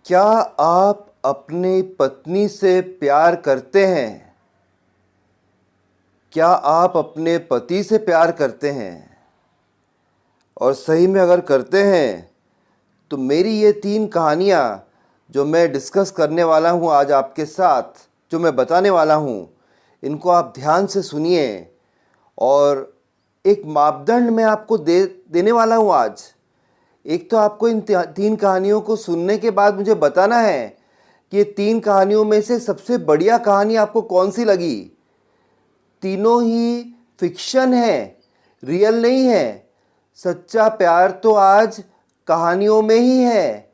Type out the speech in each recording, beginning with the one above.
क्या आप अपनी पत्नी से प्यार करते हैं? क्या आप अपने पति से प्यार करते हैं? और सही में अगर करते हैं तो मेरी ये 3 कहानियाँ जो मैं डिस्कस करने वाला हूँ आज आपके साथ, जो मैं बताने वाला हूँ, इनको आप ध्यान से सुनिए। और एक मापदंड मैं आपको देने वाला हूँ आज। एक तो आपको इन 3 कहानियों को सुनने के बाद मुझे बताना है कि ये 3 कहानियों में से सबसे बढ़िया कहानी आपको कौन सी लगी। तीनों ही फिक्शन है, रियल नहीं है। सच्चा प्यार तो आज कहानियों में ही है।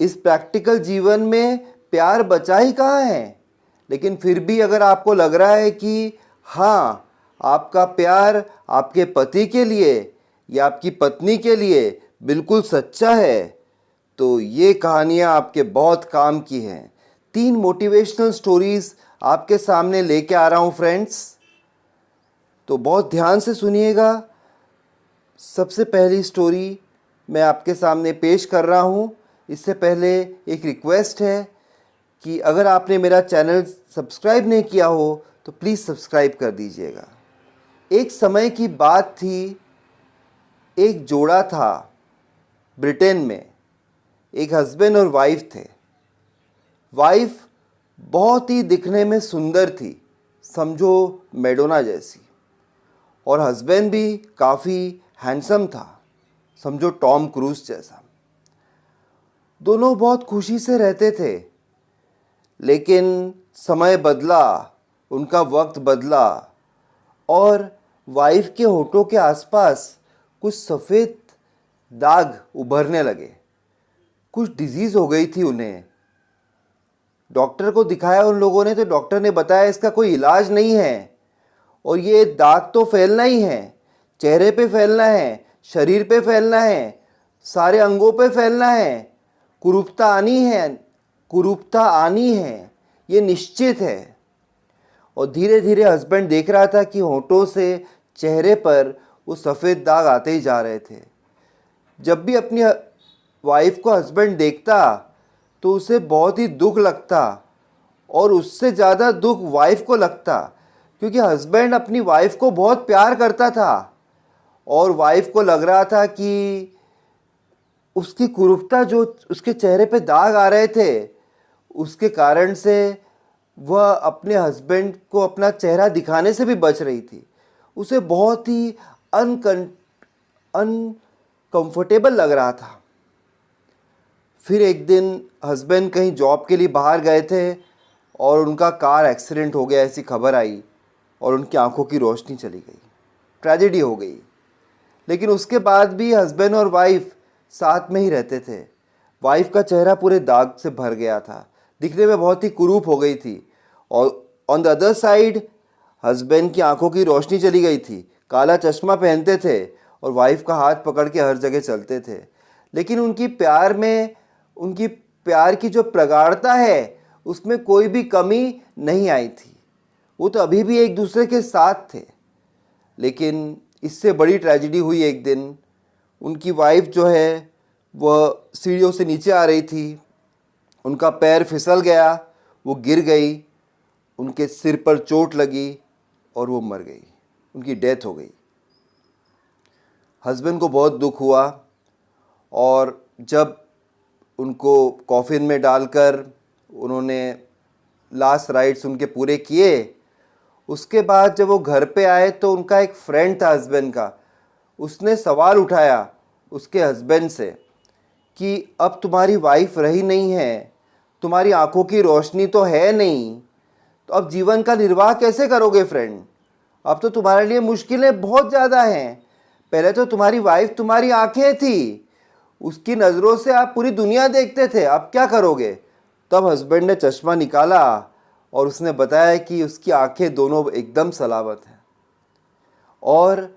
इस प्रैक्टिकल जीवन में प्यार बचा ही कहाँ है। लेकिन फिर भी अगर आपको लग रहा है कि हाँ, आपका प्यार आपके पति के लिए या आपकी पत्नी के लिए बिल्कुल सच्चा है, तो ये कहानियाँ आपके बहुत काम की हैं। 3 मोटिवेशनल स्टोरीज़ आपके सामने लेके आ रहा हूँ फ्रेंड्स, तो बहुत ध्यान से सुनिएगा। सबसे पहली स्टोरी मैं आपके सामने पेश कर रहा हूँ। इससे पहले एक रिक्वेस्ट है कि अगर आपने मेरा चैनल सब्सक्राइब नहीं किया हो तो प्लीज़ सब्सक्राइब कर दीजिएगा। एक समय की बात थी, एक जोड़ा था ब्रिटेन में। एक हस्बैंड और वाइफ थे। वाइफ बहुत ही दिखने में सुंदर थी, समझो मैडोना जैसी, और हस्बैंड भी काफ़ी हैंडसम था, समझो टॉम क्रूज जैसा। दोनों बहुत खुशी से रहते थे। लेकिन समय बदला, उनका वक्त बदला, और वाइफ के होठों के आसपास कुछ सफ़ेद दाग उभरने लगे। कुछ डिजीज़ हो गई थी उन्हें। डॉक्टर को दिखाया उन लोगों ने, तो डॉक्टर ने बताया इसका कोई इलाज नहीं है, और ये दाग तो फैलना ही है। चेहरे पे फैलना है, शरीर पे फैलना है, सारे अंगों पे फैलना है। कुरूपता आनी है, ये निश्चित है। और धीरे धीरे हस्बैंड देख रहा था कि होठों से चेहरे पर वो सफ़ेद दाग आते ही जा रहे थे। जब भी अपनी वाइफ को हस्बैंड देखता तो उसे बहुत ही दुख लगता, और उससे ज़्यादा दुख वाइफ को लगता, क्योंकि हस्बैंड अपनी वाइफ को बहुत प्यार करता था। और वाइफ को लग रहा था कि उसकी कुरूपता, जो उसके चेहरे पे दाग आ रहे थे, उसके कारण से वह अपने हस्बैंड को अपना चेहरा दिखाने से भी बच रही थी। उसे बहुत ही अनकंफर्टेबल लग रहा था। फिर एक दिन हस्बैंड कहीं जॉब के लिए बाहर गए थे और उनका कार एक्सीडेंट हो गया, ऐसी खबर आई, और उनकी आंखों की रोशनी चली गई। ट्रेजेडी हो गई। लेकिन उसके बाद भी हस्बैंड और वाइफ साथ में ही रहते थे। वाइफ का चेहरा पूरे दाग से भर गया था, दिखने में बहुत ही कुरूप हो गई थी। और on the other side husband की आंखों की रोशनी चली गई थी, काला चश्मा पहनते थे और वाइफ का हाथ पकड़ के हर जगह चलते थे। लेकिन उनकी प्यार की जो प्रगाढ़ता है, उसमें कोई भी कमी नहीं आई थी। वो तो अभी भी एक दूसरे के साथ थे। लेकिन इससे बड़ी ट्रेजेडी हुई एक दिन। उनकी वाइफ जो है वह सीढ़ियों से नीचे आ रही थी, उनका पैर फिसल गया, वो गिर गई, उनके सिर पर चोट लगी और वो मर गई, उनकी डेथ हो गई। हस्बैंड को बहुत दुख हुआ, और जब उनको कॉफिन में डालकर उन्होंने लास्ट राइट्स उनके पूरे किए, उसके बाद जब वो घर पे आए तो उनका एक फ्रेंड था हस्बैंड का, उसने सवाल उठाया उसके हस्बैंड से कि अब तुम्हारी वाइफ रही नहीं है, तुम्हारी आंखों की रोशनी तो है नहीं, तो अब जीवन का निर्वाह कैसे करोगे फ्रेंड? अब तो तुम्हारे लिए मुश्किलें बहुत ज़्यादा हैं। पहले तो तुम्हारी वाइफ तुम्हारी आंखें थी, उसकी नज़रों से आप पूरी दुनिया देखते थे, अब क्या करोगे? तब हस्बैंड ने चश्मा निकाला और उसने बताया कि उसकी आंखें दोनों एकदम सलामत हैं। और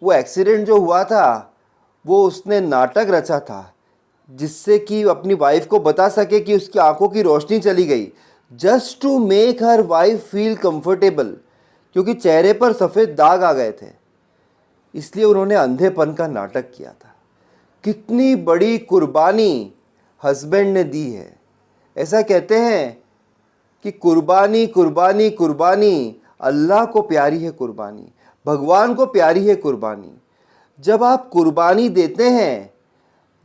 वो एक्सीडेंट जो हुआ था, वो उसने नाटक रचा था जिससे कि अपनी वाइफ को बता सके कि उसकी आंखों की रोशनी चली गई, just to make her wife feel comfortable, क्योंकि चेहरे पर सफ़ेद दाग आ गए थे। इसलिए उन्होंने अंधेपन का नाटक किया था। कितनी बड़ी कुर्बानी हस्बैंड ने दी है। ऐसा कहते हैं कि कुर्बानी कुर्बानी कुर्बानी, अल्लाह को प्यारी है कुर्बानी, भगवान को प्यारी है कुर्बानी। जब आप कुर्बानी देते हैं,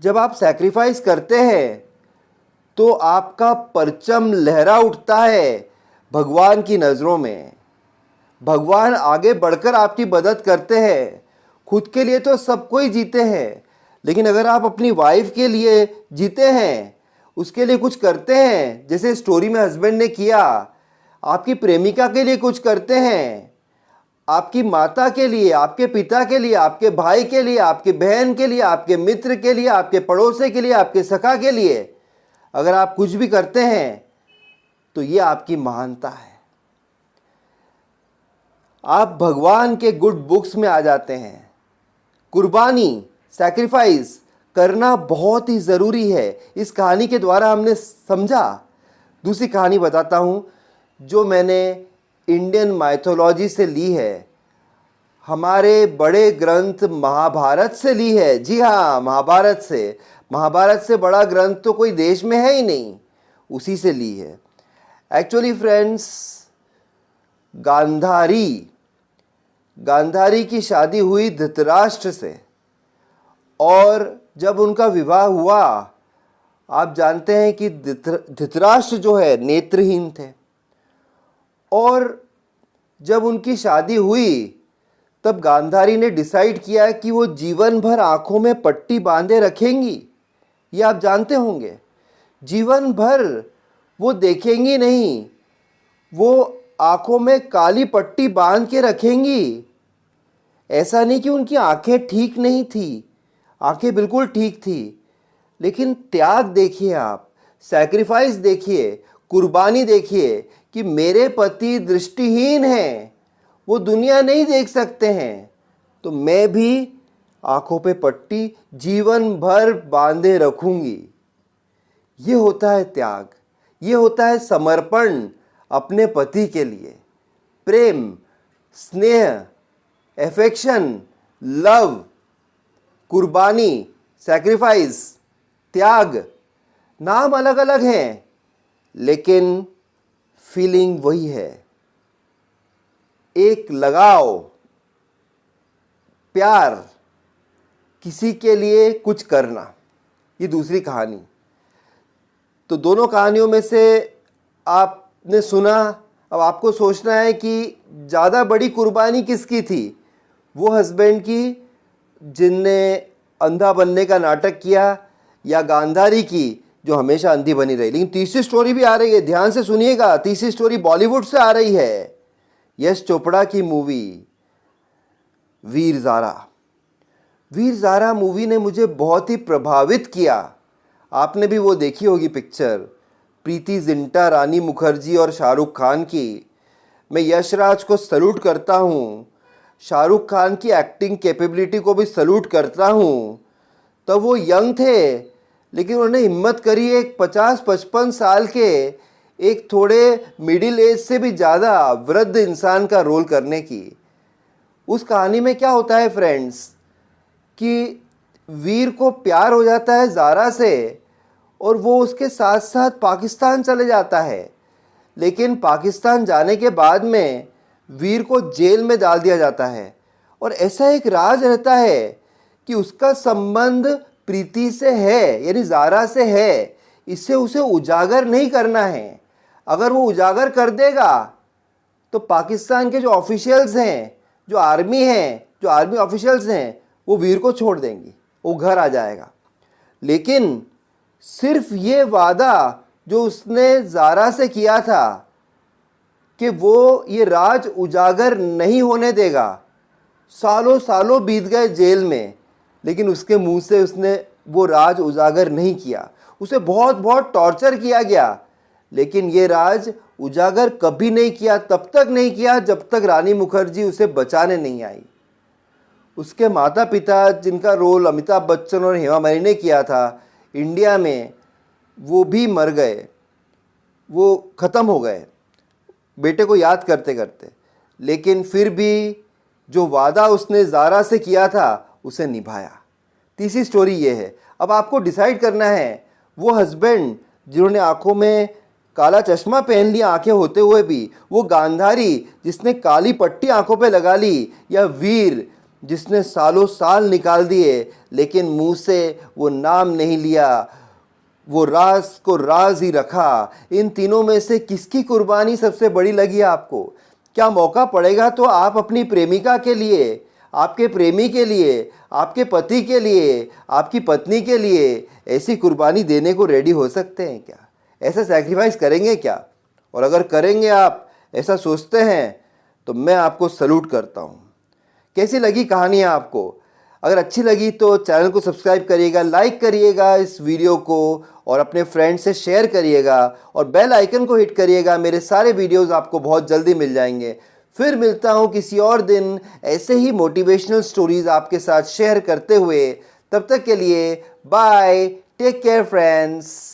जब आप सैक्रिफाइस करते हैं, तो आपका परचम लहरा उठता है भगवान की नज़रों में। भगवान आगे बढ़कर आपकी मदद करते हैं। खुद के लिए तो सब कोई जीते हैं, लेकिन अगर आप अपनी वाइफ के लिए जीते हैं, उसके लिए कुछ करते हैं, जैसे स्टोरी में हस्बैंड ने किया, आपकी प्रेमिका के लिए कुछ करते हैं, आपकी माता के लिए, आपके पिता के लिए, आपके भाई के लिए, आपके बहन के लिए, आपके मित्र के लिए, आपके पड़ोसी के लिए, आपके सखा के लिए, अगर आप कुछ भी करते हैं तो ये आपकी महानता है। आप भगवान के गुड बुक्स में आ जाते हैं। कुर्बानी, सैक्रिफाइस करना बहुत ही ज़रूरी है। इस कहानी के द्वारा हमने समझा। दूसरी कहानी बताता हूँ जो मैंने इंडियन माइथोलॉजी से ली है, हमारे बड़े ग्रंथ महाभारत से ली है। जी हाँ, महाभारत से। महाभारत से बड़ा ग्रंथ तो कोई देश में है ही नहीं, उसी से ली है। एक्चुअली फ्रेंड्स, गांधारी की शादी हुई धृतराष्ट्र से, और जब उनका विवाह हुआ, आप जानते हैं कि धृतराष्ट्र जो है नेत्रहीन थे, और जब उनकी शादी हुई तब गांधारी ने डिसाइड किया कि वो जीवन भर आंखों में पट्टी बांधे रखेंगी। ये आप जानते होंगे, जीवन भर वो देखेंगी नहीं, वो आंखों में काली पट्टी बांध के रखेंगी। ऐसा नहीं कि उनकी आंखें ठीक नहीं थी, आंखें बिल्कुल ठीक थी, लेकिन त्याग देखिए आप, सैक्रिफाइस देखिए, कुर्बानी देखिए कि मेरे पति दृष्टिहीन हैं, वो दुनिया नहीं देख सकते हैं, तो मैं भी आंखों पे पट्टी जीवन भर बांधे रखूंगी। ये होता है त्याग, ये होता है समर्पण अपने पति के लिए। प्रेम, स्नेह, एफेक्शन, लव, कुर्बानी, सैक्रिफाइस, त्याग, नाम अलग अलग हैं, लेकिन फीलिंग वही है। एक लगाव, प्यार, किसी के लिए कुछ करना। ये दूसरी कहानी। तो दोनों कहानियों में से आपने सुना, अब आपको सोचना है कि ज़्यादा बड़ी कुर्बानी किसकी थी, वो हस्बैंड की जिनने अंधा बनने का नाटक किया, या गांधारी की जो हमेशा अंधी बनी रही। लेकिन तीसरी स्टोरी भी आ रही है, ध्यान से सुनिएगा। तीसरी स्टोरी बॉलीवुड से आ रही है, यश चोपड़ा की मूवी वीर ज़ारा। वीर ज़ारा मूवी ने मुझे बहुत ही प्रभावित किया। आपने भी वो देखी होगी पिक्चर, प्रीति जिंटा, रानी मुखर्जी और शाहरुख खान की। मैं यशराज को सल्यूट करता हूँ, शाहरुख खान की एक्टिंग कैपेबिलिटी को भी सल्यूट करता हूँ। तब वो यंग थे, लेकिन उन्होंने हिम्मत करी एक 50-55 साल के, एक थोड़े मिडिल एज से भी ज़्यादा वृद्ध इंसान का रोल करने की। उस कहानी में क्या होता है फ्रेंड्स, कि वीर को प्यार हो जाता है ज़ारा से, और वो उसके साथ साथ पाकिस्तान चले जाता है। लेकिन पाकिस्तान जाने के बाद में वीर को जेल में डाल दिया जाता है, और ऐसा एक राज रहता है कि उसका संबंध प्रीति से है, यानी ज़ारा से है। इससे उसे उजागर नहीं करना है। अगर वो उजागर कर देगा तो पाकिस्तान के जो ऑफिशियल्स हैं, जो आर्मी हैं, जो आर्मी ऑफिशियल्स हैं, वो वीर को छोड़ देंगी, वो घर आ जाएगा। लेकिन सिर्फ ये वादा जो उसने ज़ारा से किया था कि वो ये राज उजागर नहीं होने देगा। सालों सालों बीत गए जेल में, लेकिन उसके मुंह से उसने वो राज उजागर नहीं किया। उसे बहुत बहुत टॉर्चर किया गया, लेकिन ये राज उजागर कभी नहीं किया। तब तक नहीं किया जब तक रानी मुखर्जी उसे बचाने नहीं आई। उसके माता पिता, जिनका रोल अमिताभ बच्चन और हेमा मालिनी ने किया था इंडिया में, वो भी मर गए, वो ख़त्म हो गए बेटे को याद करते करते। लेकिन फिर भी जो वादा उसने ज़ारा से किया था उसे निभाया। तीसरी स्टोरी ये है। अब आपको डिसाइड करना है वो हस्बैंड जिन्होंने आंखों में काला चश्मा पहन लिया आंखें होते हुए भी, वो गांधारी जिसने काली पट्टी आंखों पे लगा ली, या वीर जिसने सालों साल निकाल दिए लेकिन मुंह से वो नाम नहीं लिया, वो राज को राज ही रखा। इन तीनों में से किसकी कुर्बानी सबसे बड़ी लगी आपको? क्या मौका पड़ेगा तो आप अपनी प्रेमिका के लिए, आपके प्रेमी के लिए, आपके पति के लिए, आपकी पत्नी के लिए ऐसी कुर्बानी देने को रेडी हो सकते हैं क्या? ऐसा सैक्रिफाइस करेंगे क्या? और अगर करेंगे, आप ऐसा सोचते हैं, तो मैं आपको सल्यूट करता हूँ। कैसी लगी कहानी आपको? अगर अच्छी लगी तो चैनल को सब्सक्राइब करिएगा, लाइक करिएगा इस वीडियो को, और अपने फ्रेंड से शेयर करिएगा, और बेल आइकन को हिट करिएगा। मेरे सारे वीडियोस आपको बहुत जल्दी मिल जाएंगे। फिर मिलता हूँ किसी और दिन ऐसे ही मोटिवेशनल स्टोरीज आपके साथ शेयर करते हुए। तब तक के लिए बाय, टेक केयर फ्रेंड्स।